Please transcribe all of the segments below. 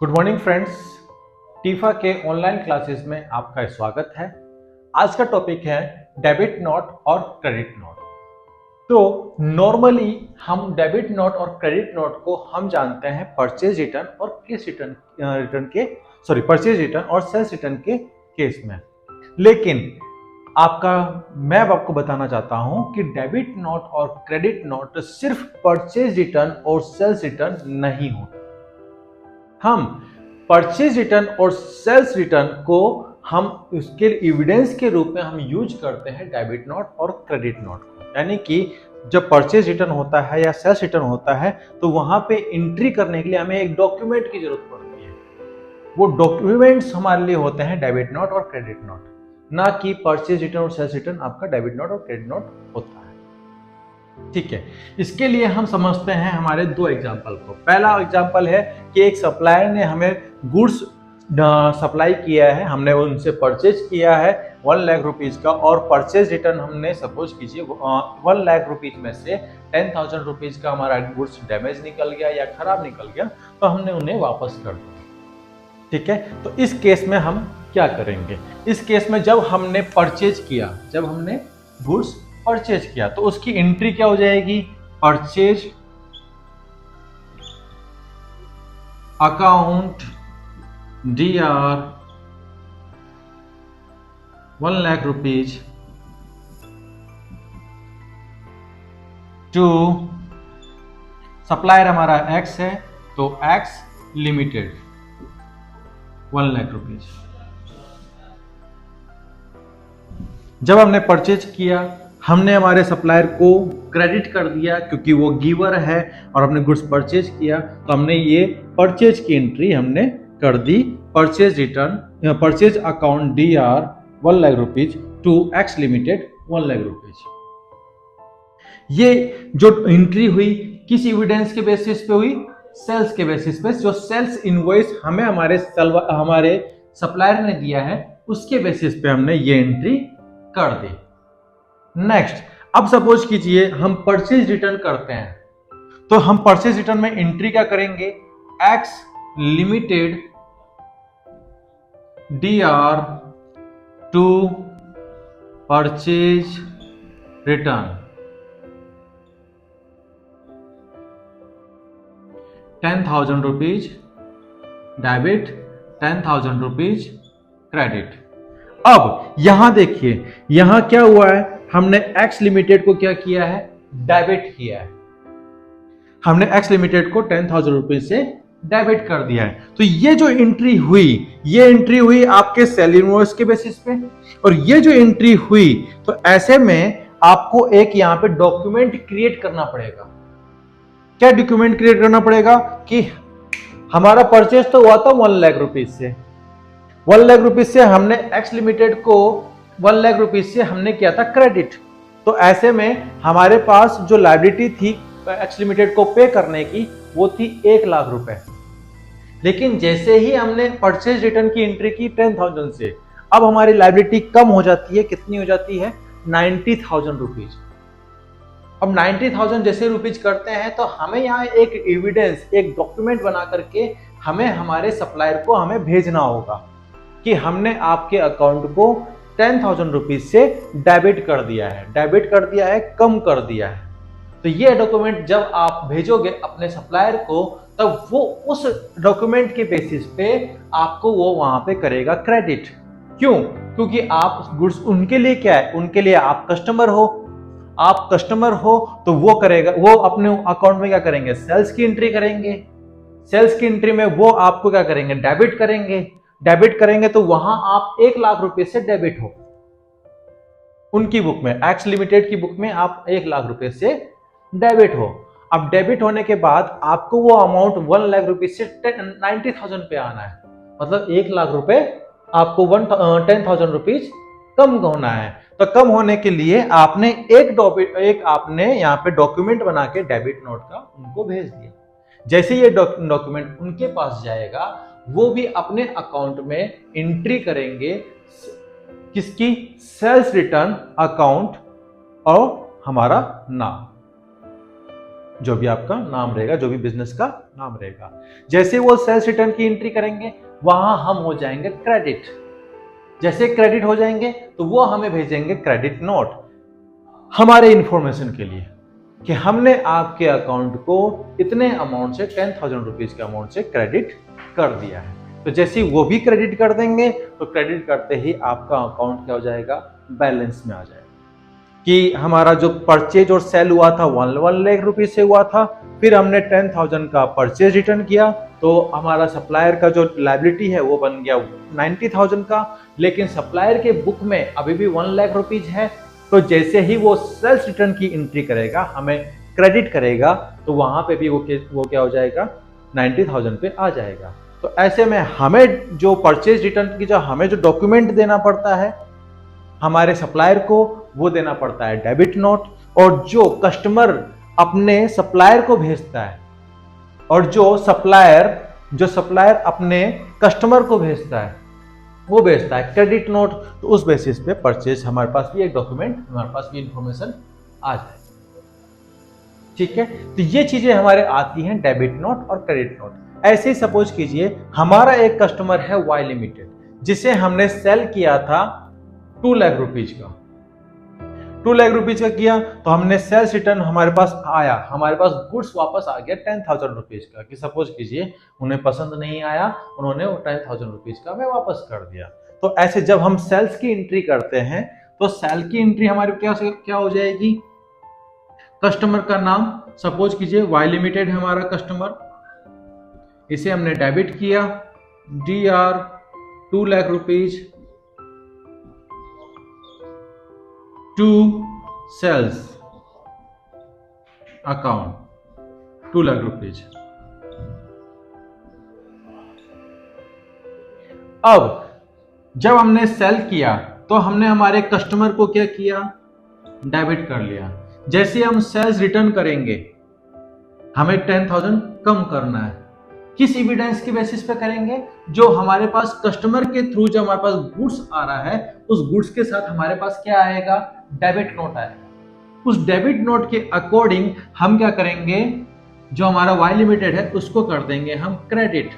Good morning friends, TIFFA के online classes में आपका स्वागत है। आज का टॉपिक है डेबिट नोट और क्रेडिट नोट। तो नॉर्मली हम डेबिट नोट और क्रेडिट नोट को हम जानते हैं परचेज रिटर्न और परचेज रिटर्न और सेल्स रिटर्न के केस में। लेकिन मैं अब आपको बताना चाहता हूं कि डेबिट नोट और क्रेडिट नोट सिर्फ परचेज रिटर्न और सेल्स रिटर्न नहीं होते। हम परचेज रिटर्न और सेल्स रिटर्न को हम उसके एविडेंस के रूप में हम यूज करते हैं डेबिट नोट और क्रेडिट नोट को। यानी कि जब परचेज रिटर्न होता है या सेल्स रिटर्न होता है तो वहां पे एंट्री करने के लिए हमें एक डॉक्यूमेंट की जरूरत पड़ती है। वो डॉक्यूमेंट्स हमारे लिए होते हैं डेबिट नोट और क्रेडिट नोट, ना कि परचेज रिटर्न और सेल्स रिटर्न आपका डेबिट नोट और क्रेडिट नोट होता है। ठीक है, इसके लिए हम समझते हैं हमारे दो एग्जाम्पल को। पहला एग्जाम्पल है कि एक सप्लायर ने हमें गुड्स सप्लाई किया है, हमने उनसे परचेज किया है 1 लाख रुपीज का, और परचेज रिटर्न हमने सपोज कीजिए 1 लाख रुपीज में से 10,000 रुपीज का हमारा गुड्स डैमेज निकल गया या खराब निकल गया, तो हमने उन्हें वापस कर दिया। ठीक है, तो इस केस में हम क्या करेंगे? इस केस में जब हमने गुड्स परचेज किया तो उसकी एंट्री क्या हो जाएगी? Purchase account DR 1 lakh rupees to supplier हमारा X है, तो X लिमिटेड 1 लाख रुपीज। जब हमने परचेज किया, हमने हमारे सप्लायर को क्रेडिट कर दिया क्योंकि वो गिवर है और हमने गुड्स परचेज किया, तो हमने ये परचेज की एंट्री हमने कर दी purchase account DR 1 lakh rupees to X limited 1 lakh rupees. ये जो एंट्री हुई किस एविडेंस के बेसिस पे हुई? सेल्स के बेसिस पे। जो सेल्स इनवॉइस हमें हमारे सप्लायर ने दिया है उसके बेसिस पे हमने ये एंट्री कर दी। नेक्स्ट, अब सपोज कीजिए हम परचेज रिटर्न करते हैं, तो हम परचेज रिटर्न में एंट्री क्या करेंगे? X limited DR to purchase return 10,000 rupees debit, 10,000 rupees credit. अब यहां देखिए, यहां क्या हुआ है? हमने X लिमिटेड को क्या किया है? डेबिट किया है। हमने X लिमिटेड को 10,000 रुपीज से डेबिट कर दिया है। तो ये जो एंट्री हुई आपके सेल इनवॉइस के बेसिस पे, और ये जो एंट्री हुई, तो ऐसे में आपको एक यहां पे डॉक्यूमेंट क्रिएट करना पड़ेगा। क्या डॉक्यूमेंट क्रिएट करना पड़ेगा? कि हमारा परचेज तो हुआ था 1 लाख रुपीज से, 1 लाख रुपीज से हमने X लिमिटेड को 1 लाख रुपीज से हमने किया था क्रेडिट। तो ऐसे में हमारे पास जो लायबिलिटी थी X लिमिटेड को पे करने की, वो थी 1 लाख रुपए। लेकिन जैसे ही हमने परचेज रिटर्न की एंट्री की 10,000 से, अब हमारी लायबिलिटी कम हो जाती है। कितनी हो जाती है? 90,000 रुपीज। अब 90,000 जैसे रुपीज करते हैं तो हमें यहाँ एक एविडेंस, एक डॉक्यूमेंट बना करके हमें हमारे सप्लायर को हमें भेजना होगा कि हमने आपके अकाउंट को 10,000 रुपीज से डेबिट कर दिया है, कम कर दिया है। तो ये डॉक्यूमेंट जब आप भेजोगे अपने सप्लायर को, तब वो उस डॉक्यूमेंट के बेसिस पे आपको वो वहां पे करेगा क्रेडिट। क्यों? क्योंकि आप गुड्स उनके लिए क्या है? उनके लिए आप कस्टमर हो, तो वो करेगा, वो अपने अकाउंट में क्या करेंगे? सेल्स की एंट्री करेंगे। सेल्स की एंट्री में वो आपको क्या करेंगे? डेबिट करेंगे, तो वहां आप 1 लाख रुपए से डेबिट हो। उनकी बुक में, X लिमिटेड की बुक में आप 1 लाख रुपए से डेबिट हो। अब डेबिट होने के बाद आपको वो अमाउंट 1 लाख रुपए से 90,000 पे आना है। मतलब 1 लाख रुपए आपको 10,000 रुपीज कम होना है। तो कम होने के लिए आपने आपने यहाँ पे डॉक्यूमेंट बना के डेबिट नोट का उनको भेज दिया। जैसे ये डॉक्यूमेंट उनके पास जाएगा, वो भी अपने अकाउंट में एंट्री करेंगे किसकी? सेल्स रिटर्न अकाउंट और हमारा नाम, जो भी आपका नाम रहेगा, जो भी बिजनेस का नाम रहेगा। जैसे वो सेल्स रिटर्न की एंट्री करेंगे वहां हम हो जाएंगे क्रेडिट। जैसे क्रेडिट हो जाएंगे तो वो हमें भेजेंगे क्रेडिट नोट हमारे इंफॉर्मेशन के लिए कि हमने आपके अकाउंट को इतने अमाउंट से 10,000 रुपीज के अमाउंट से क्रेडिट कर दिया है। तो जैसे वो भी क्रेडिट कर देंगे तो क्रेडिट करते ही आपका अकाउंट क्या हो जाएगा, बैलेंस में आ जाएगा कि हमारा जो परचेज और सेल हुआ था 1 लाख रुपीज से हुआ था, फिर हमने 10,000 का परचेज रिटर्न किया तो हमारा सप्लायर का जो लायबिलिटी है वो बन गया 90,000 का, लेकिन सप्लायर के बुक में अभी भी 1 लाख रुपीज है। तो जैसे ही वो सेल्स रिटर्न की एंट्री करेगा, हमें क्रेडिट करेगा, तो वहां पे भी वो क्या हो जाएगा, 90,000 पे आ जाएगा। तो ऐसे में हमें जो परचेज रिटर्न की जो हमें जो डॉक्यूमेंट देना पड़ता है हमारे सप्लायर को, वो देना पड़ता है डेबिट नोट, और जो कस्टमर अपने सप्लायर को भेजता है और जो सप्लायर अपने कस्टमर को भेजता है वो भेजता है क्रेडिट नोट। तो उस बेसिस पे परचेज हमारे पास भी एक डॉक्यूमेंट, हमारे पास भी इंफॉर्मेशन आ जाए। ठीक है, तो ये चीजें हमारे आती हैं डेबिट नोट और क्रेडिट नोट। ऐसे ही सपोज कीजिए हमारा एक कस्टमर है वाई लिमिटेड, जिसे हमने सेल किया था 2 लाख रुपीज का, 2 लाख रुपीज का किया तो हमने सेल्स रिटर्न हमारे पास आया, हमारे पास गुड्स वापस आ गया 10,000 रुपीज का, कि सपोज कीजिए उन्हें पसंद नहीं आया, उन्होंने 10,000 रुपीज का हमें वापस कर दिया। तो ऐसे जब हम सेल्स की एंट्री करते हैं तो सेल की एंट्री हमारी क्या हो जाएगी, कस्टमर का नाम, सपोज कीजिए वाई लिमिटेड है हमारा कस्टमर, इसे हमने डेबिट किया DR 2 lakh rupees to sales account 2 lakh rupees. अब जब हमने सेल किया तो हमने हमारे कस्टमर को क्या किया, डेबिट कर लिया। जैसे हम सेल्स रिटर्न करेंगे हमें 10,000 कम करना है, किस एविडेंस के बेसिस पे करेंगे, जो हमारे पास कस्टमर के थ्रू जो हमारे पास गुड्स आ रहा है उस गुड्स के साथ हमारे पास क्या आएगा, डेबिट नोट आएगा। उस डेबिट नोट के अकॉर्डिंग हम क्या करेंगे, जो हमारा वाई लिमिटेड है उसको कर देंगे हम क्रेडिट।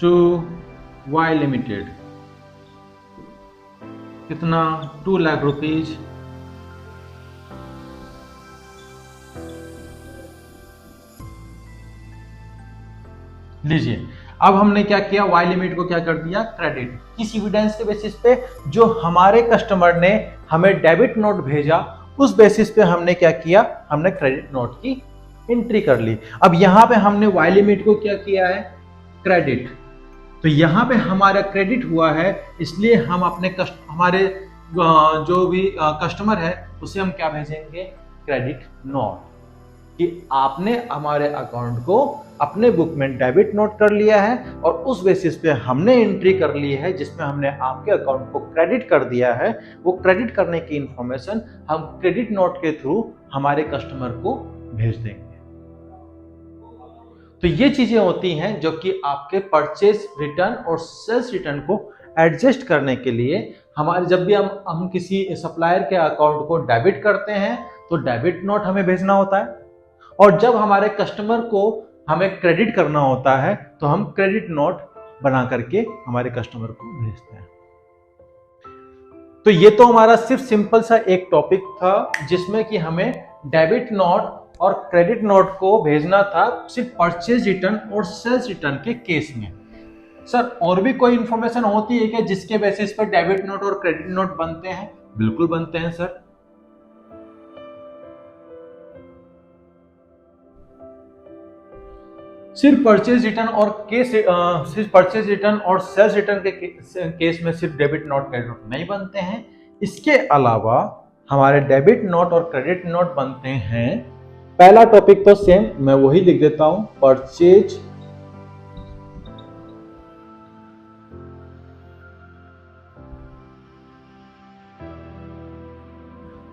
टू वाई लिमिटेड कितना, 2 लाख रुपीज। लीजिए, अब हमने क्या किया, वाई लिमिट को क्या कर दिया, क्रेडिट। किस एविडेंस के बेसिस पे, जो हमारे कस्टमर ने हमें डेबिट नोट भेजा उस बेसिस पे हमने क्या किया, हमने क्रेडिट नोट की एंट्री कर ली। अब यहां पे हमने वाई लिमिट को क्या किया है, क्रेडिट। तो यहां पे हमारा क्रेडिट हुआ है, इसलिए हम अपने हमारे जो भी कस्टमर है उसे हम क्या भेजेंगे, क्रेडिट नोट, कि आपने हमारे अकाउंट को अपने बुक में डेबिट नोट कर लिया है और उस बेसिस पे हमने एंट्री कर ली है जिसमें हमने आपके अकाउंट को क्रेडिट कर दिया है। वो क्रेडिट करने की इंफॉर्मेशन हम क्रेडिट नोट के थ्रू हमारे कस्टमर को भेज देंगे। तो ये चीजें होती हैं जो कि आपके परचेज रिटर्न और सेल्स रिटर्न को एडजस्ट करने के लिए हमारे, जब भी हम किसी सप्लायर के अकाउंट को डेबिट करते हैं तो डेबिट नोट हमें भेजना होता है, और जब हमारे कस्टमर को हमें क्रेडिट करना होता है तो हम क्रेडिट नोट बना करके हमारे कस्टमर को भेजते हैं। तो ये तो हमारा सिर्फ सिंपल सा एक टॉपिक था जिसमें कि हमें डेबिट नोट और क्रेडिट नोट को भेजना था सिर्फ परचेज रिटर्न और सेल्स रिटर्न के केस में। सर और भी कोई इंफॉर्मेशन होती है क्या जिसके बेसिस पर डेबिट नोट और क्रेडिट नोट बनते हैं? बिल्कुल बनते हैं सर। सिर्फ परचेज रिटर्न और सिर्फ परचेज रिटर्न और सेल्स रिटर्न के केस में सिर्फ डेबिट नोट क्रेडिट नोट नहीं बनते हैं, इसके अलावा हमारे डेबिट नोट और क्रेडिट नोट बनते हैं। पहला टॉपिक तो सेम, मैं वही लिख देता हूं, परचेज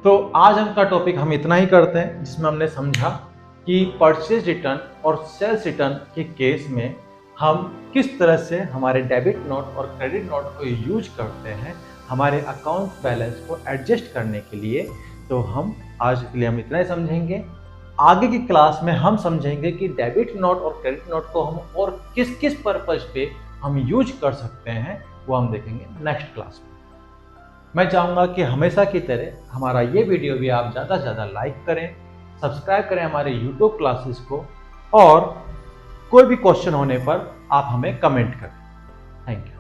तो आज हम का टॉपिक हम इतना ही करते हैं जिसमें हमने समझा कि परचेज रिटर्न और सेल्स रिटर्न के केस में हम किस तरह से हमारे डेबिट नोट और क्रेडिट नोट को यूज करते हैं हमारे अकाउंट बैलेंस को एडजस्ट करने के लिए। तो हम आज के लिए हम इतना ही समझेंगे। आगे की क्लास में हम समझेंगे कि डेबिट नोट और क्रेडिट नोट को हम और किस किस पर्पज पे हम यूज कर सकते हैं, वो हम देखेंगे नेक्स्ट क्लास में। मैं चाहूँगा कि हमेशा की तरह हमारा ये वीडियो भी आप ज़्यादा से ज़्यादा लाइक करें, सब्सक्राइब करें हमारे YouTube क्लासेस को, और कोई भी क्वेश्चन होने पर आप हमें कमेंट करें। Thank you.